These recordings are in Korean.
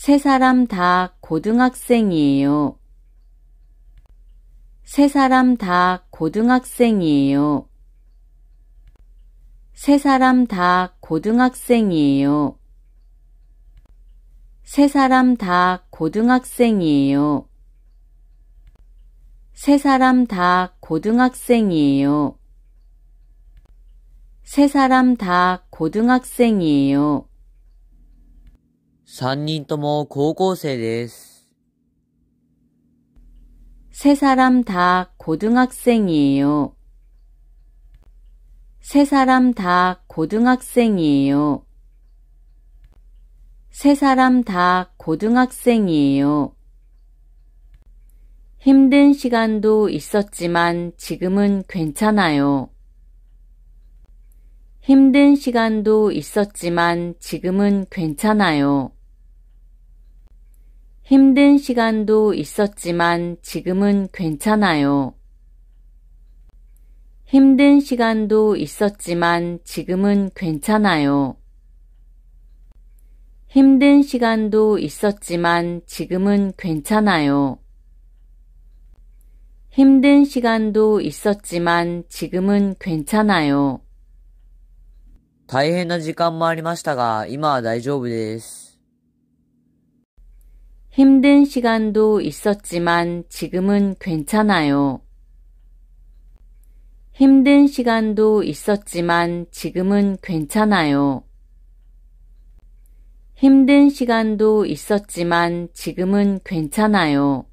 세 사람 다 고등학생이에요. 세 사람 다 고등학생이에요. 세 사람 다 고등학생이에요. 세 사람 다 고등학생이에요. 세 사람 다 고등학생이에요. 세 사람 다 고등학생이에요. 3人とも高校生です。세 사람 다 고등학생이에요. 세 사람 다 고등학생이에요. 세 사람 다 고등학생이에요. 힘든 시간도 있었지만 지금은 괜찮아요. 힘든 시간도 있었지만 지금은 괜찮아요. 힘든 시간도 있었지만 지금은 괜찮아요. 힘든 시간도 있었지만 지금은 괜찮아요. 힘든 시간도 있었지만 지금은 괜찮아요. 힘든 시간도 있었지만 지금은 괜찮아요. 大変な時間もありましたが、今は大丈夫です。 힘든 시간도 있었지만 지금은 괜찮아요. 힘든 시간도 있었지만 지금은 괜찮아요. 힘든 시간도 있었지만 지금은 괜찮아요.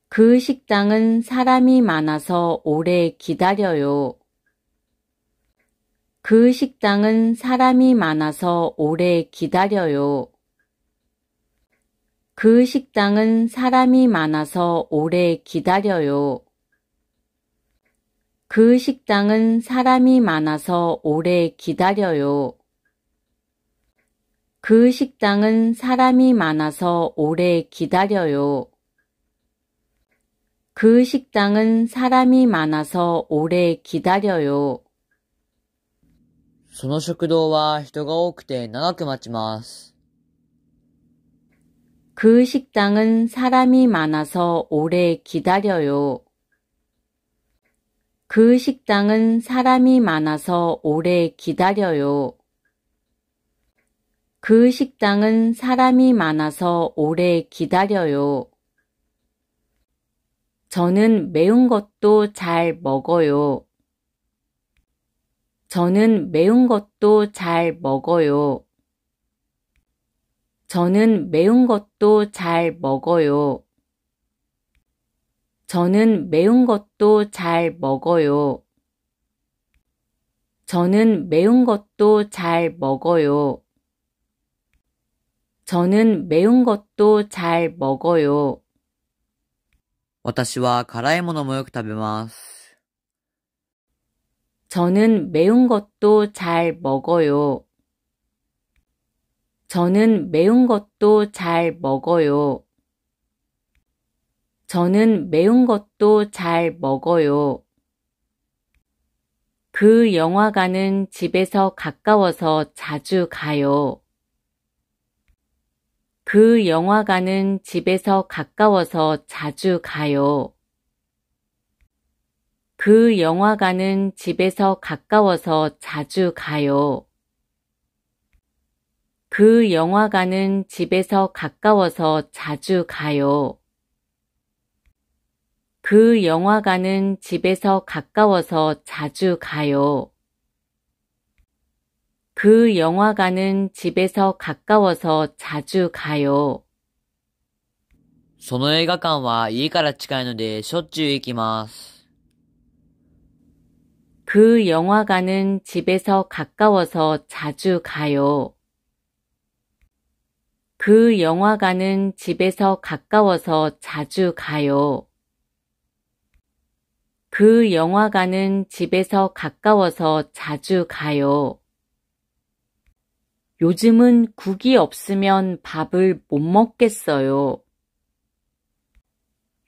그 식당은 사람이 많아서 오래 기다려요. 그 식당은 사람이 많아서 오래 기다려요. 그 식당은 사람이 많아서 오래 기다려요. 그 식당은 사람이 많아서 오래 기다려요. 그 식당은 사람이 많아서 오래 기다려요. 그 식당은 사람이 많아서 오래 기다려요. その食堂は人が多くて長く待ちます。 그 식당은 사람이 많아서 오래 기다려요. 그 식당은 사람이 많아서 오래 기다려요. 그 식당은 사람이 많아서 오래 기다려요. 저는 매운 것도 잘 먹어요. 저는 매운 것도 잘 먹어요. 저는 매운 것도 잘 먹어요. 저는 매운 것도 잘 먹어요. 저는 매운 것도 잘 먹어요. 저는 매운 것도 잘 먹어요. 私は辛いものもよく食べます。 저는 매운 것도 잘 먹어요. 저는 매운 것도 잘 먹어요. 저는 매운 것도 잘 먹어요. 그 영화관은 집에서 가까워서 자주 가요. 그 영화관은 집에서 가까워서 자주 가요. 그 영화관은 집에서 가까워서 자주 가요. 그 영화관은 집에서 가까워서 자주 가요. 그 영화관은 집에서 가까워서 자주 가요. 그 영화관은 집에서 가까워서 자주 가요. その映画館は家から近いのでしょっちゅう行きます。 그 영화관은 집에서 가까워서 자주 가요. 그 영화관은 집에서 가까워서 자주 가요. 그 영화관은 집에서 가까워서 자주 가요. 요즘은 국이 없으면 밥을 못 먹겠어요.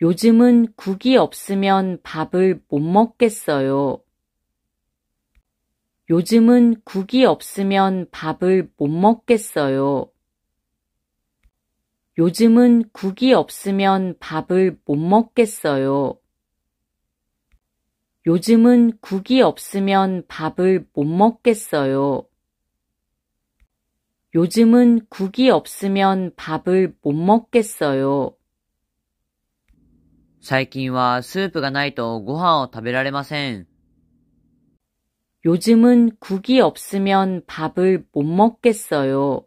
요즘은 국이 없으면 밥을 못 먹겠어요. 요즘은 국이 없으면 밥을 못 먹겠어요. 요즘은 국이 없으면 밥을 못 먹겠어요. 요즘은 국이 없으면 밥을 못 먹겠어요. 요즘은 국이 없으면 밥을 못 먹겠어요. 最近はスープがないとご飯を食べられません。 요즘은 국이 없으면 밥을 못 먹겠어요.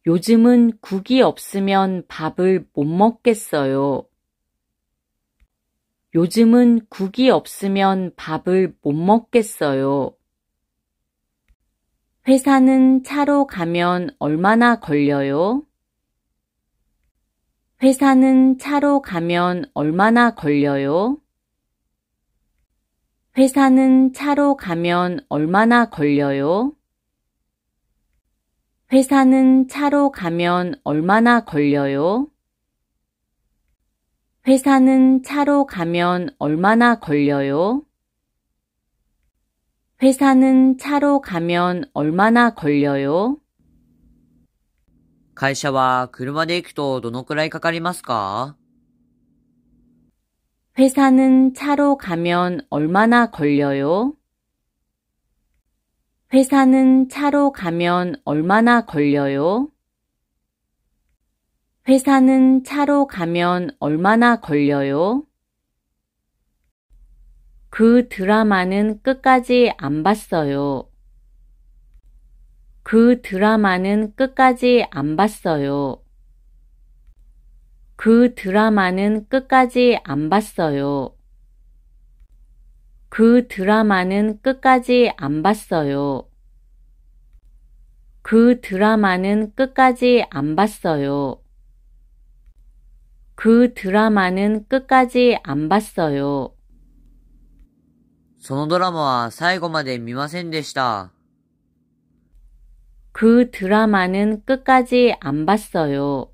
요즘은 국이 없으면 밥을 못 먹겠어요. 요즘은 국이 없으면 밥을 못 먹겠어요. 회사는 차로 가면 얼마나 걸려요? 회사는 차로 가면 얼마나 걸려요? 회사는 차로 가면 얼마나 걸려요? 회사는 차로 가면 얼마나 걸려요? 회사는 차로 가면 얼마나 걸려요? 회사는 차로 가면 얼마나 걸려요? 会社は車で行くとどのくらいかかりますか？ 회사는 차로 가면 얼마나 걸려요? 회사는 차로 가면 얼마나 걸려요? 회사는 차로 가면 얼마나 걸려요? 그 드라마는 끝까지 안 봤어요. 그 드라마는 끝까지 안 봤어요. 그 드라마는 끝까지 안 봤어요. 그 드라마는 끝까지 안 봤어요. 그 드라마는 끝까지 안 봤어요. 그 드라마는 끝까지 안 봤어요. そのドラマは最後まで見ませんでした。 그 드라마는 끝까지 안 봤어요.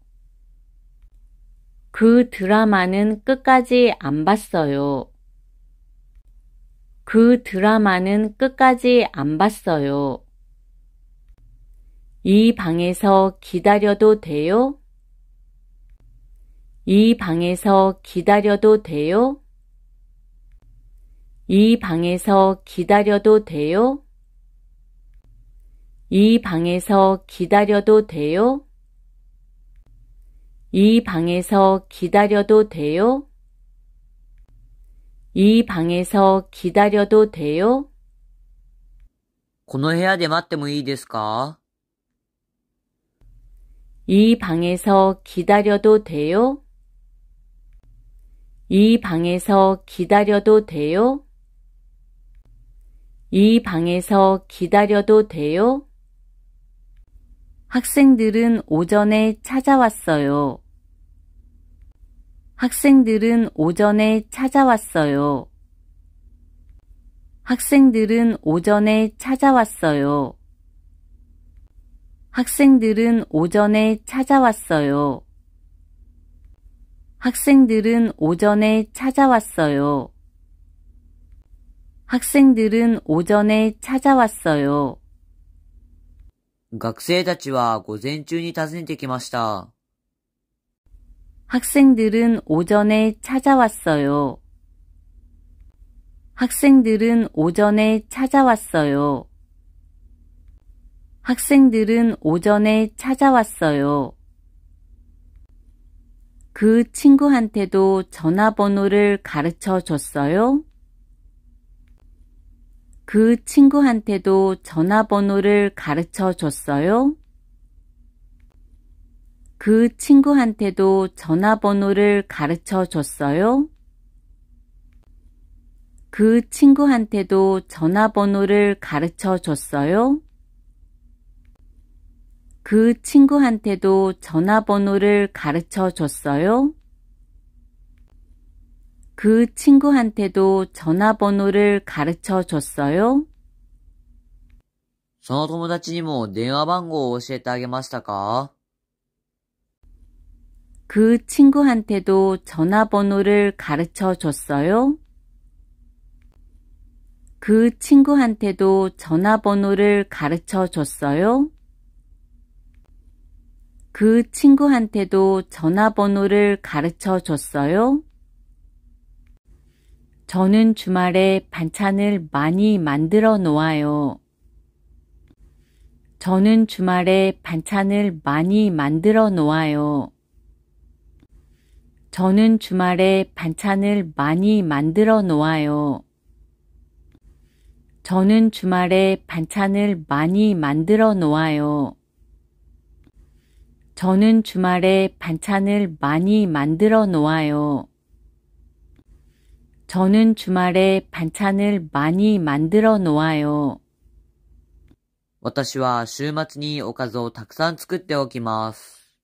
그 드라마는 끝까지 안 봤어요. 그 드라마는 끝까지 안 봤어요. 이 방에서 기다려도 돼요? 이 방에서 기다려도 돼요? 이 방에서 기다려도 돼요? 이 방에서 기다려도 돼요? 이 방에서 기다려도 돼요? 이 방에서 기다려도 돼요? この部屋で待ってもいいですか？ 이 방에서 기다려도 돼요? 이 방에서 기다려도 돼요? 이 방에서 기다려도 돼요? 학생들은 오전에 찾아왔어요. 학생들은 오전에 찾아왔어요. 학생들은 오전에 찾아왔어요. 학생들은 오전에 찾아왔어요. 학생들은 오전에 찾아왔어요. 학생들은 오전에 찾아왔어요. 学生たちは午前中に訪ねてきました。 학생들은 오전에 찾아왔어요. 학생들은 오전에 찾아왔어요. 학생들은 오전에 찾아왔어요. 그 친구한테도 전화번호를 가르쳐 줬어요? 그 친구한테도 전화번호를 가르쳐 줬어요? 그 친구한테도 전화번호를 가르쳐 줬어요? 그 친구한테도 전화번호를 가르쳐 줬어요? 그 친구한테도 전화번호를 가르쳐 줬어요? 그 친구한테도 전화번호를 가르쳐 줬어요? その友達にも電話番号を教えてあげましたか？ 그 친구한테도 전화번호를 가르쳐 줬어요? 그 친구한테도 전화번호를 가르쳐 줬어요? 그 친구한테도 전화번호를 가르쳐 줬어요? 저는 주말에 반찬을 많이 만들어 놓아요. 저는 주말에 반찬을 많이 만들어 놓아요. 저는 주말에 반찬을 많이 만들어 놓아요. 저는 주말에 반찬을 많이 만들어 놓아요. 저는 주말에 반찬을 많이 만들어 놓아요. 저는 주말에 반찬을 많이 만들어 놓아요. 私は週末におかずをたくさん作っておきます。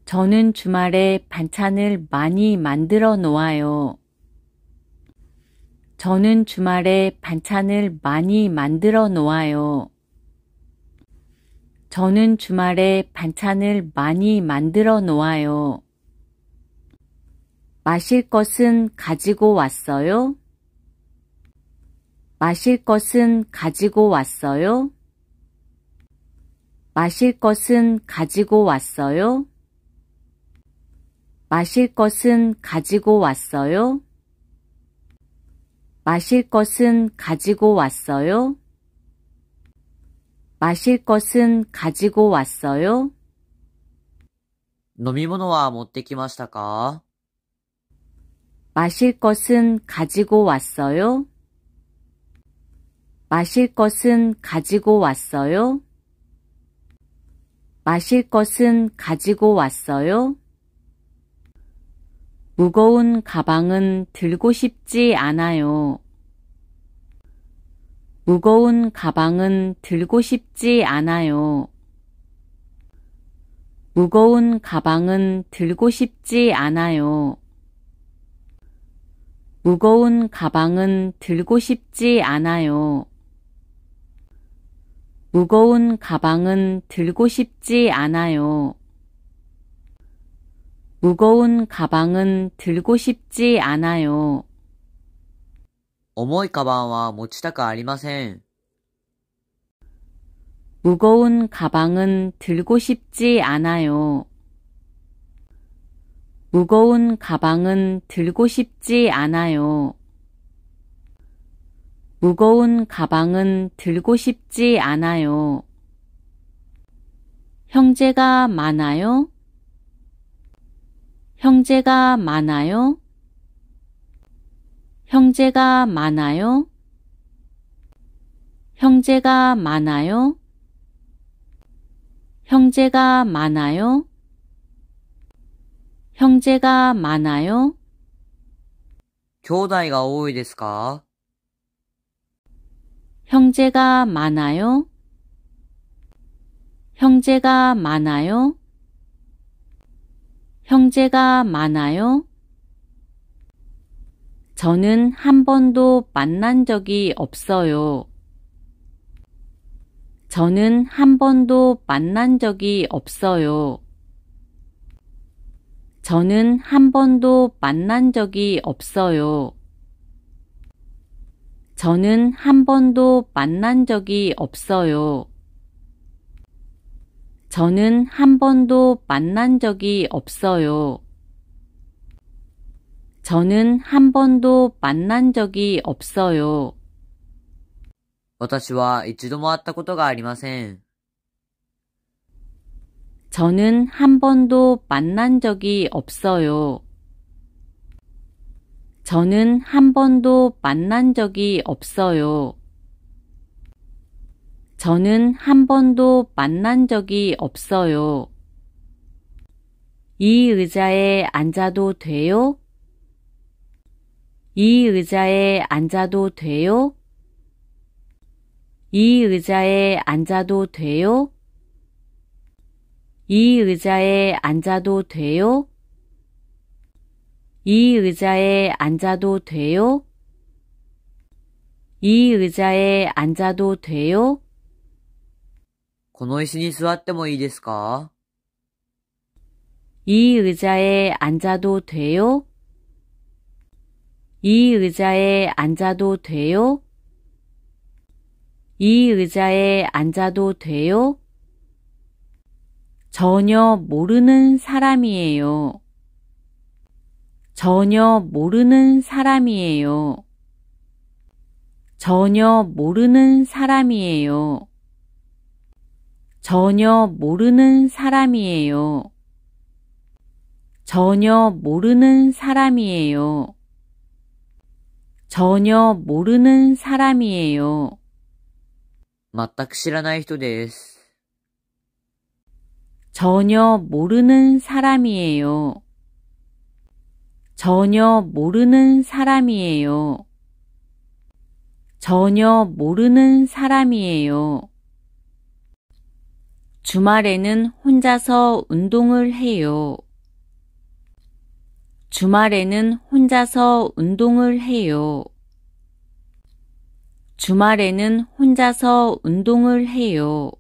저는 주말에 반찬을 많이 만들어 놓아요. 저는 주말에 반찬을 많이 만들어 놓아요. 저는 주말에 반찬을 많이 만들어 놓아요. 마실 것은 가지고 왔어요? 마실 것은 가지고 왔어요? 마실 것은 가지고 왔어요? 마실 것은 가지고 왔어요? 마실 것은 가지고 왔어요? 마실 것은 가지고 왔어요? 飲み物は持ってきましたか？ 마실 것은 가지고 왔어요? 마실 것은 가지고 왔어요? 마실 것은 가지고 왔어요? 무거운 가방은 들고 싶지 않아요. 무거운 가방은 들고 싶지 않아요. 무거운 가방은 들고 싶지 않아요. 무거운 가방은 들고 싶지 않아요. 무거운 가방은 들고 싶지 않아요. 무거운 가방은 들고 싶지 않아요. 重いカバンは持ちたくありません。 무거운 가방은 들고 싶지 않아요. 무거운 가방은 들고 싶지 않아요. 무거운 가방은 들고 싶지 않아요. 형제가 많아요? 형제가 많아요? 형제가 많아요? 형제가 많아요? 형제가 많아요? 형제가 많아요? 兄弟が多いですか？ 형제가 많아요? 형제가 많아요? 형제가 많아요? 저는 한 번도 만난 적이 없어요. 저는 한 번도 만난 적이 없어요. 저는 한 번도 만난 적이 없어요. 저는 한 번도 만난 적이 없어요. 저는 한 번도 만난 적이 없어요. 저는 한 번도 만난 적이 없어요. 私は一度も会ったことがありません。 저는 한 번도 만난 적이 없어요. 저는 한 번도 만난 적이 없어요. 저는 한 번도 만난 적이 없어요. 이 의자에 앉아도 돼요? 이 의자에 앉아도 돼요? 이 의자에 앉아도 돼요? 이 의자에 앉아도 돼요? 이 의자에 앉아도 돼요? 이 의자에 앉아도 돼요? この椅子に座ってもいいですか？ 이 의자에 앉아도 돼요? 이 의자에 앉아도 돼요? 이 의자에 앉아도 돼요? 전혀 모르는 사람이에요. 전혀 모르는 사람이에요. 전혀 모르는 사람이에요. 전혀 모르는 사람이에요. 전혀 모르는 사람이에요. 전혀 모르는 사람이에요. 全く知らない人です。전혀 모르는 사람이에요. 전혀 모르는 사람이에요. 전혀 모르는 사람이에요. 주말에는 혼자서 운동을 해요. 주말에는 혼자서 운동을 해요. 주말에는 혼자서 운동을 해요.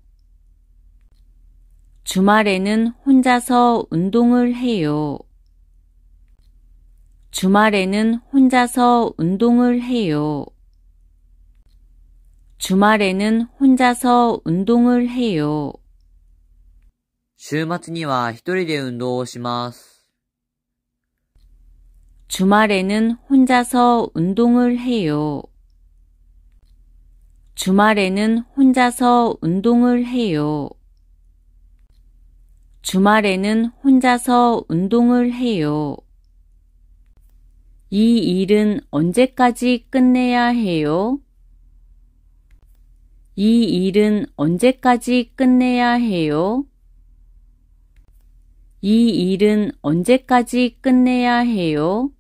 주말에는 혼자서 운동을 해요. 주말에는 혼자서 운동을 해요. 주말에는 혼자서 운동을 해요. 週末には一人で運動をします。 주말에는 혼자서 운동을 해요. 주말에는 혼자서 운동을 해요. 주말에는 혼자서 운동을 해요. 이 일은 언제까지 끝내야 해요? 이 일은 언제까지 끝내야 해요? 이 일은 언제까지 끝내야 해요?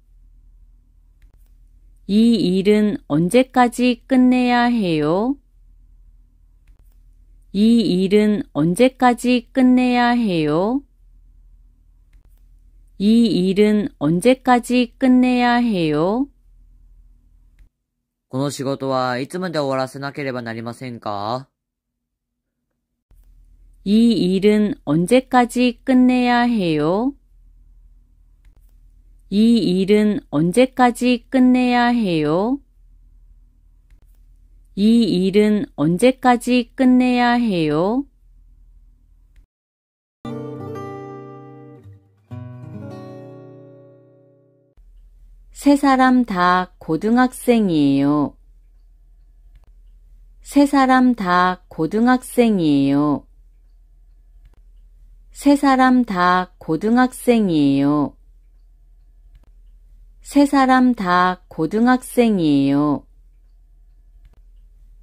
이 일은 언제까지 끝내야 해요? 이 일은 언제까지 끝내야 해요? 이 일은 언제까지 끝내야 해요? この仕事はいつまで終わらせなければなりませんか？ 이 일은 언제까지 끝내야 해요? 이 일은 언제까지 끝내야 해요? 이 일은 언제까지 끝내야 해요? 세 사람 다 고등학생이에요. 세 사람 다 고등학생이에요. 세 사람 다 고등학생이에요. 세 사람 다 고등학생이에요.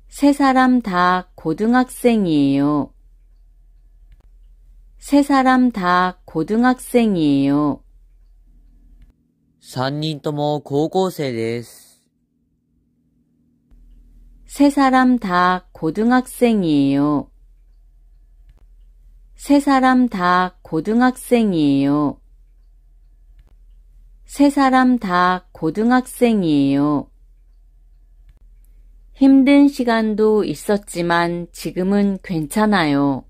세 사람 다 고등학생이에요. 세 사람 다 고등학생이에요. 3人とも高校生です。 세 사람 다 고등학생이에요. 세 사람 다 고등학생이에요. 세 사람 다 고등학생이에요. 힘든 시간도 있었지만 지금은 괜찮아요.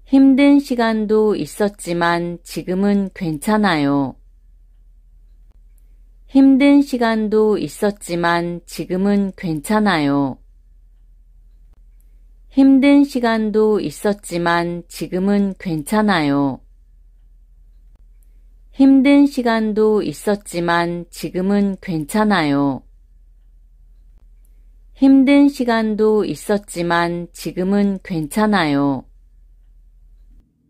힘든 시간도 있었지만 지금은 괜찮아요. 힘든 시간도 있었지만 지금은 괜찮아요. 힘든 시간도 있었지만 지금은 괜찮아요. 힘든 시간도 있었지만 지금은 괜찮아요. 힘든 시간도 있었지만 지금은 괜찮아요.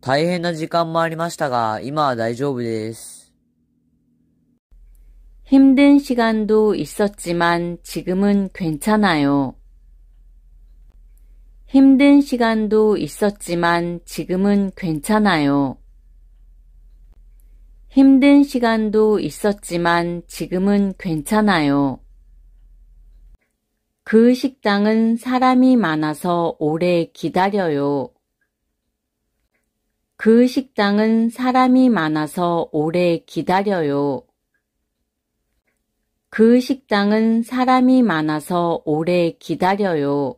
大変な時間もありましたが、今は大丈夫です。 힘든 시간도 있었지만 지금은 괜찮아요. 힘든 시간도 있었지만 지금은 괜찮아요. 힘든 시간도 있었지만 지금은 괜찮아요. 그 식당은 사람이 많아서 오래 기다려요. 그 식당은 사람이 많아서 오래 기다려요. 그 식당은 사람이 많아서 오래 기다려요.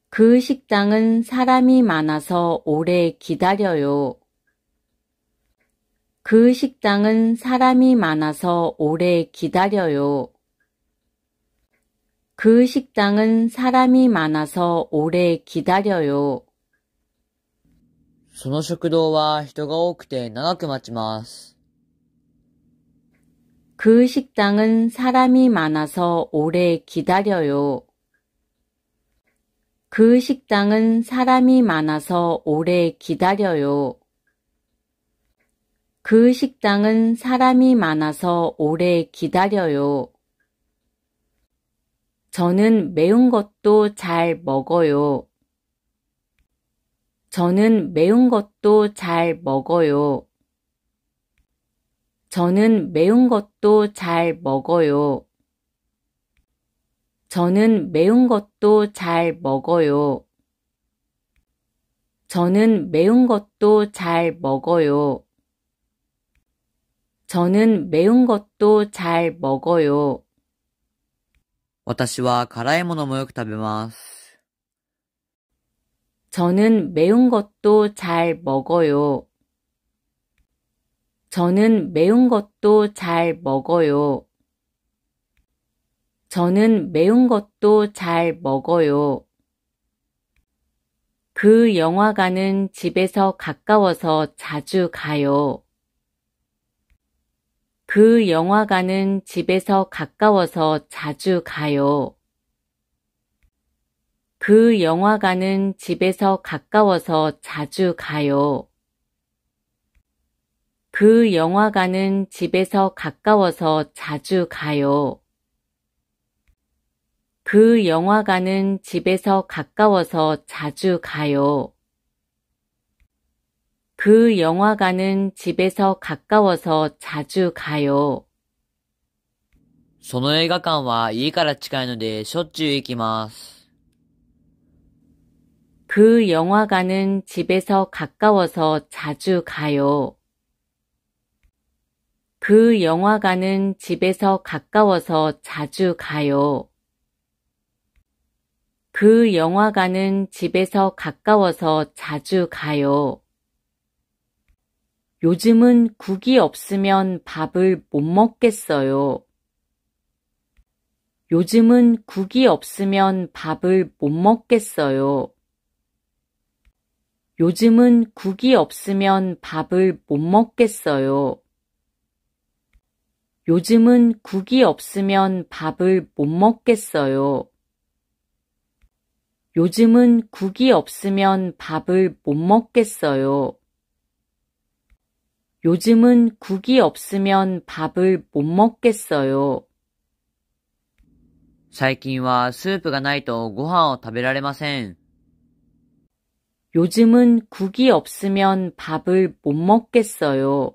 그 식당은 사람이 많아서 오래 기다려요. 그 식당은 사람이 많아서 오래 기다려요. 그 식당은 사람이 많아서 오래 기다려요. その食堂は人が多くて長く待ちます。그 식당은 사람이 많아서 오래 기다려요. 그 식당은 사람이 많아서 오래 기다려요. 그 식당은 사람이 많아서 오래 기다려요. 저는 매운 것도 잘 먹어요. 저는 매운 것도 잘 먹어요. 저는 매운 것도 잘 먹어요. 저는 매운 것도 잘 먹어요. 저는 매운 것도 잘 먹어요. 저는 매운 것도 잘 먹어요. 私は辛いものもよく食べます。저는 매운 것도 잘 먹어요. 저는 매운 것도 잘 먹어요. 저는 매운 것도 잘 먹어요. 그 영화관은 집에서 가까워서 자주 가요. 그 영화관은 집에서 가까워서 자주 가요. 그 영화관은 집에서 가까워서 자주 가요. 그 영화관은 집에서 가까워서 자주 가요. 그 영화관은 집에서 가까워서 자주 가요. 그 영화관은 집에서 가까워서 자주 가요. その映画館は家から近いのでしょっちゅう行きます。그 영화관은 집에서 가까워서 자주 가요. 그 영화관은 집에서 가까워서 자주 가요. 그 영화관은 집에서 가까워서 자주 가요. 요즘은 국이 없으면 밥을 못 먹겠어요. 요즘은 국이 없으면 밥을 못 먹겠어요. 요즘은 국이 없으면 밥을 못 먹겠어요. 요즘은 국이 없으면 밥을 못 먹겠어요. 요즘은 국이 없으면 밥을 못 먹겠어요. 요즘은 국이 없으면 밥을 못 먹겠어요. 最近はスープがないとご飯を食べられません。 요즘은 국이 없으면 밥을 못 먹겠어요.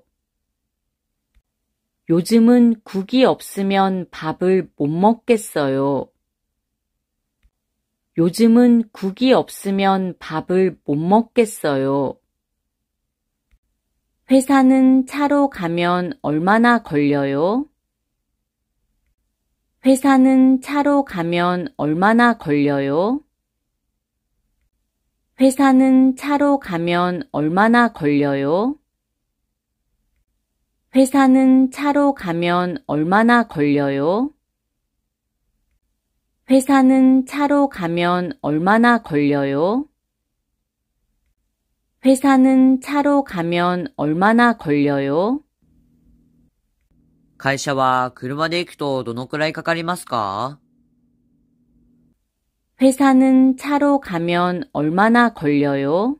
요즘은 국이 없으면 밥을 못 먹겠어요. 요즘은 국이 없으면 밥을 못 먹겠어요. 회사는 차로 가면 얼마나 걸려요? 회사는 차로 가면 얼마나 걸려요? 회사는 차로 가면 얼마나 걸려요? 회사는 차로 가면 얼마나 걸려요? 회사는 차로 가면 얼마나 걸려요? 회사는 차로 가면 얼마나 걸려요? 会社は車で行くとどのくらいかかりますか？ 회사는 차로 가면 얼마나 걸려요?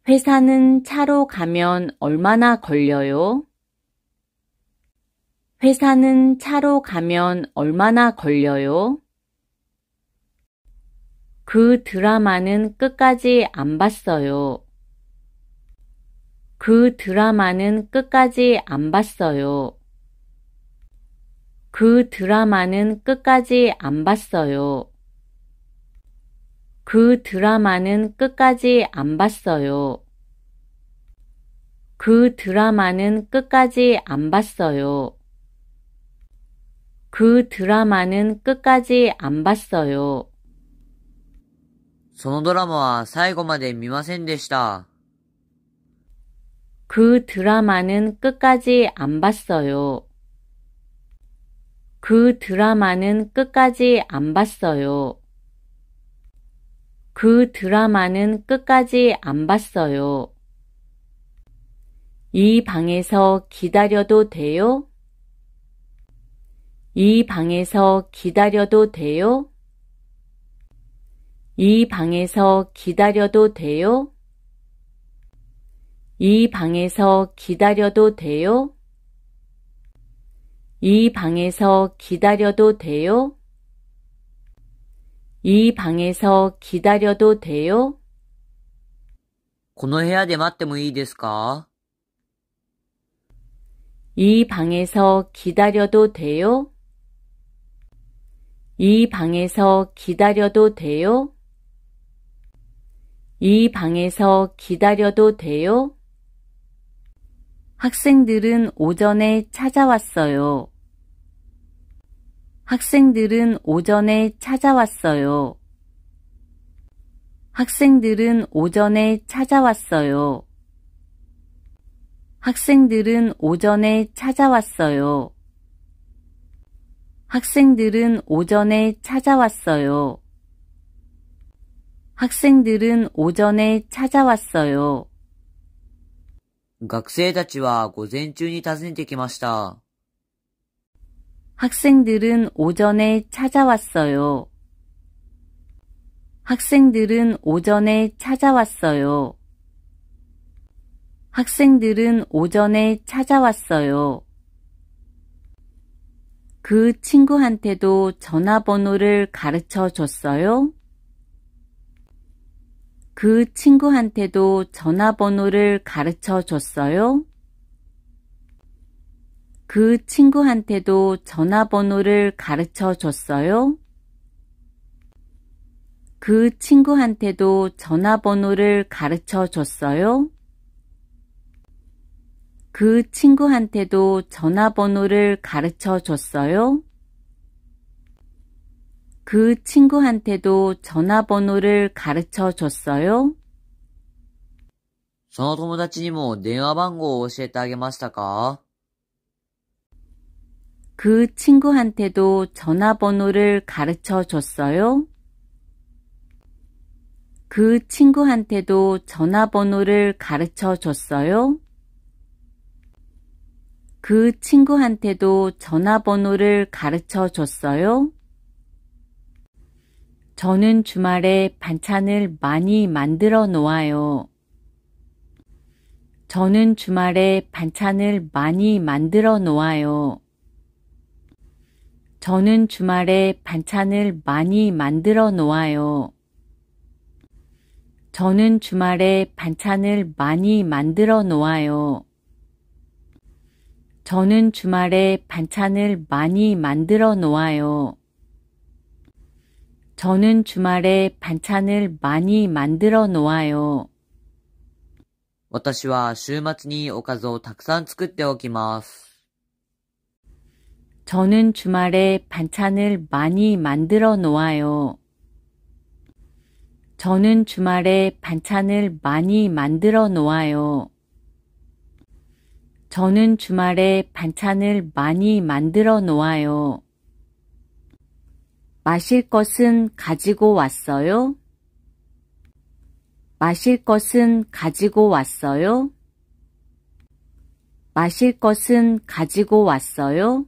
회사는 차로 가면 얼마나 걸려요? 회사는 차로 가면 얼마나 걸려요? 그 드라마는 끝까지 안 봤어요. 그 드라마는 끝까지 안 봤어요. 그 드라마는 끝까지 안 봤어요. 그 드라마는 끝까지 안 봤어요. 그 드라마는 끝까지 안 봤어요. 그 드라마는 끝까지 안 봤어요. そのドラマは最後まで見ませんでした。 그 드라마는 끝까지 안 봤어요. 그 드라마는 끝까지 안 봤어요. 그 드라마는 끝까지 안 봤어요. 이 방에서 기다려도 돼요? 이 방에서 기다려도 돼요? 이 방에서 기다려도 돼요? 이 방에서 기다려도 돼요? 이 방에서 기다려도 돼요? 이 방에서 기다려도 돼요? この部屋で待ってもいいですか？ 이 방에서 기다려도 돼요? 이 방에서 기다려도 돼요? 이 방에서 기다려도 돼요? 학생들은 오전에 찾아왔어요. 학생들은 오전에 찾아왔어요. 학생들은 오전에 찾아왔어요. 학생들은 오전에 찾아왔어요. 학생들은 오전에 찾아왔어요. 학생들은 오전에 찾아왔어요. 学生たちは午前中に訪ねてきました。 학생들은 오전에 찾아왔어요. 학생들은 오전에 찾아왔어요. 학생들은 오전에 찾아왔어요. 그 친구한테도 전화번호를 가르쳐 줬어요? 그 친구한테도 전화번호를 가르쳐 줬어요? 그 친구한테도 전화번호를 가르쳐 줬어요? 그 친구한테도 전화번호를 가르쳐 줬어요? 그 친구한테도 전화번호를 가르쳐 줬어요? 그 친구한테도 전화번호를 가르쳐 줬어요? その友達にも電話番号を教えてあげましたか？ 그 친구한테도 전화번호를 가르쳐 줬어요? 그 친구한테도 전화번호를 가르쳐 줬어요? 그 친구한테도 전화번호를 가르쳐 줬어요? 저는 주말에 반찬을 많이 만들어 놓아요. 저는 주말에 반찬을 많이 만들어 놓아요. 저는 주말에 반찬을 많이 만들어 놓아요. 저는 주말에 반찬을 많이 만들어 놓아요. 저는 주말에 반찬을 많이 만들어 놓아요. 저는 주말에 반찬을 많이 만들어 놓아요. 私は週末におかずをたくさん作っておきます。 저는 주말에 반찬을 많이 만들어 놓아요. 저는 주말에 반찬을 많이 만들어 놓아요. 저는 주말에 반찬을 많이 만들어 놓아요. 마실 것은 가지고 왔어요? 마실 것은 가지고 왔어요? 마실 것은 가지고 왔어요?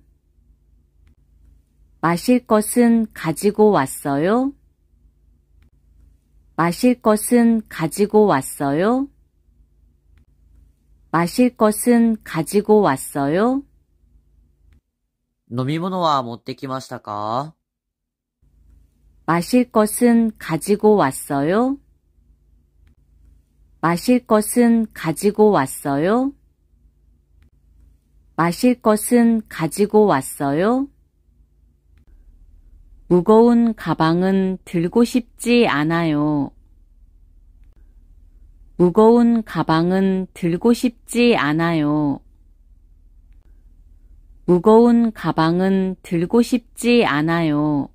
마실 것은 가지고 왔어요? 마실 것은 가지고 왔어요? 마실 것은 가지고 왔어요? 飲み物は持ってきましたか？ 마실 것은 가지고 왔어요? 마실 것은 가지고 왔어요? 마실 것은 가지고 왔어요? 무거운 가방은 들고 싶지 않아요. 무거운 가방은 들고 싶지 않아요. 무거운 가방은 들고 싶지 않아요.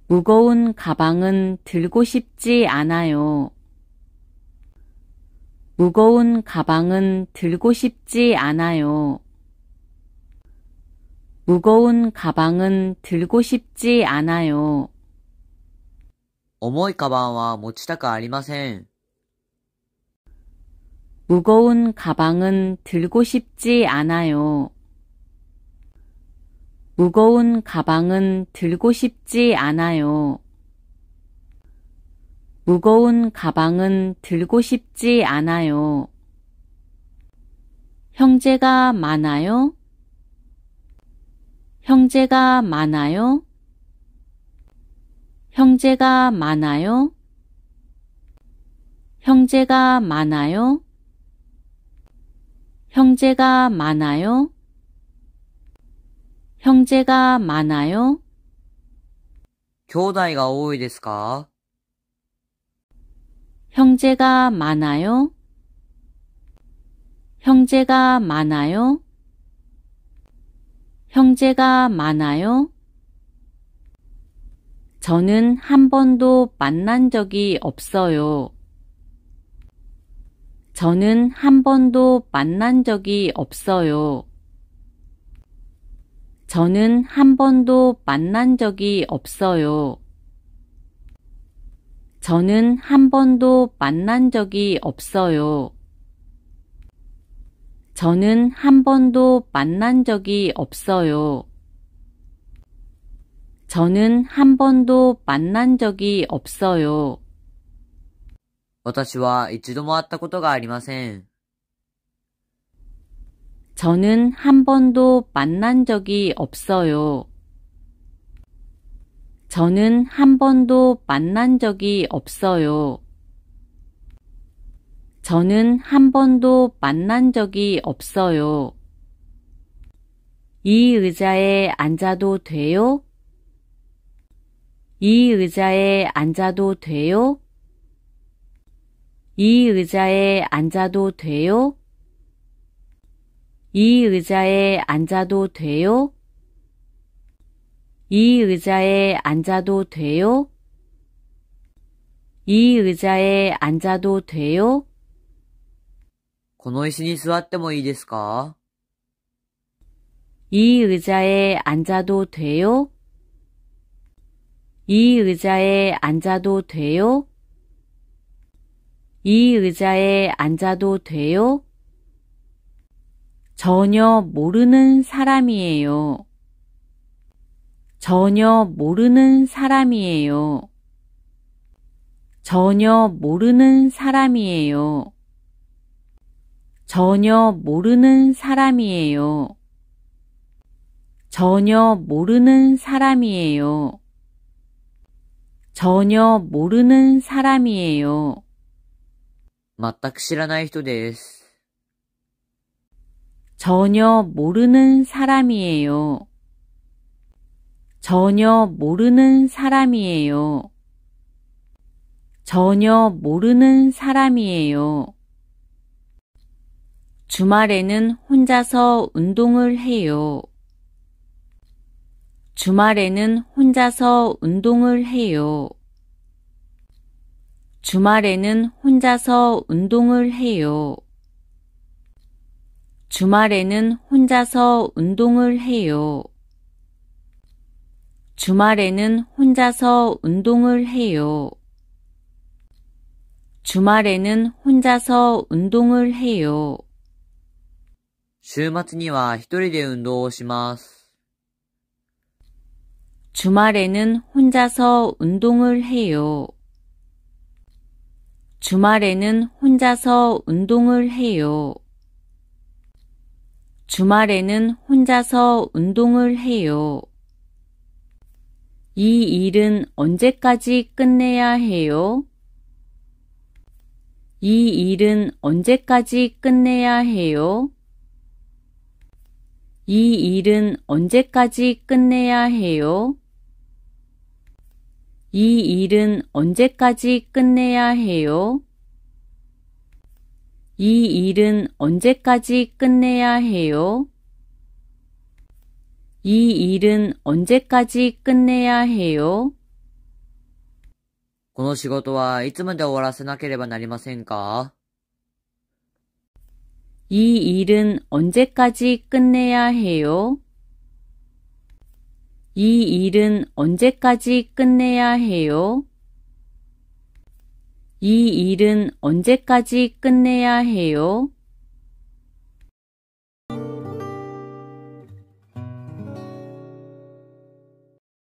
무거운 가방은 들고 싶지 않아요. 무거운 가방은 들고 싶지 않아요. 무거운 가방은 들고 싶지 않아요. 重いカバンは持ちたくありません。무거운 가방은 들고 싶지 않아요. 무거운 가방은 들고 싶지 않아요. 무거운 가방은 들고 싶지 않아요. 형제가 많아요? 형제가 많아요? 형제가 많아요? 형제가 많아요? 형제가 많아요? 형제가 많아요? 兄弟が多いですか？ 형제가 많아요? 형제가 많아요? 형제가 많아요? 저는 한 번도 만난 적이 없어요. 저는 한 번도 만난 적이 없어요. 저는 한 번도 만난 적이 없어요. 저는 한 번도 만난 적이 없어요. 저는 한 번도 만난 적이 없어요. 저는 한 번도 만난 적이 없어요. 私は一度も会ったことがありません。 저는 한 번도 만난 적이 없어요. 저는 한 번도 만난 적이 없어요. 저는 한 번도 만난 적이 없어요. 이 의자에 앉아도 돼요? 이 의자에 앉아도 돼요? 이 의자에 앉아도 돼요? 이 의자에 앉아도 돼요? 이 의자에 앉아도 돼요? 이 의자에 앉아도 돼요? この椅子に座ってもいいですか？ 이 의자에 앉아도 돼요? 이 의자에 앉아도 돼요? 이 의자에 앉아도 돼요? 전혀 모르는 사람이에요. 전혀 모르는 사람이에요. 전혀 모르는 사람이에요. 전혀 모르는 사람이에요. 전혀 모르는 사람이에요. 전혀 모르는 사람이에요. 全く知らない人です。 전혀 모르는 사람이에요. 전혀 모르는 사람이에요. 전혀 모르는 사람이에요. 주말에는 혼자서 운동을 해요. 주말에는 혼자서 운동을 해요. 주말에는 혼자서 운동을 해요. 주말에는 혼자서 운동을 해요. 주말에는 혼자서 운동을 해요. 주말에는 혼자서 운동을 해요. 週末には一人で運動をします。 주말에는 혼자서 운동을 해요. 주말에는 혼자서 운동을 해요. 주말에는 혼자서 운동을 해요. 이 일은 언제까지 끝내야 해요? 이 일은 언제까지 끝내야 해요? 이 일은 언제까지 끝내야 해요? 이 일은 언제까지 끝내야 해요? 이 일은 언제까지 끝내야 해요? 이 일은 언제까지 끝내야 해요? この仕事はいつまで終わらせなければなりませんか？ 이 일은 언제까지 끝내야 해요? 이 일은 언제까지 끝내야 해요? 이 일은 언제까지 끝내야 해요?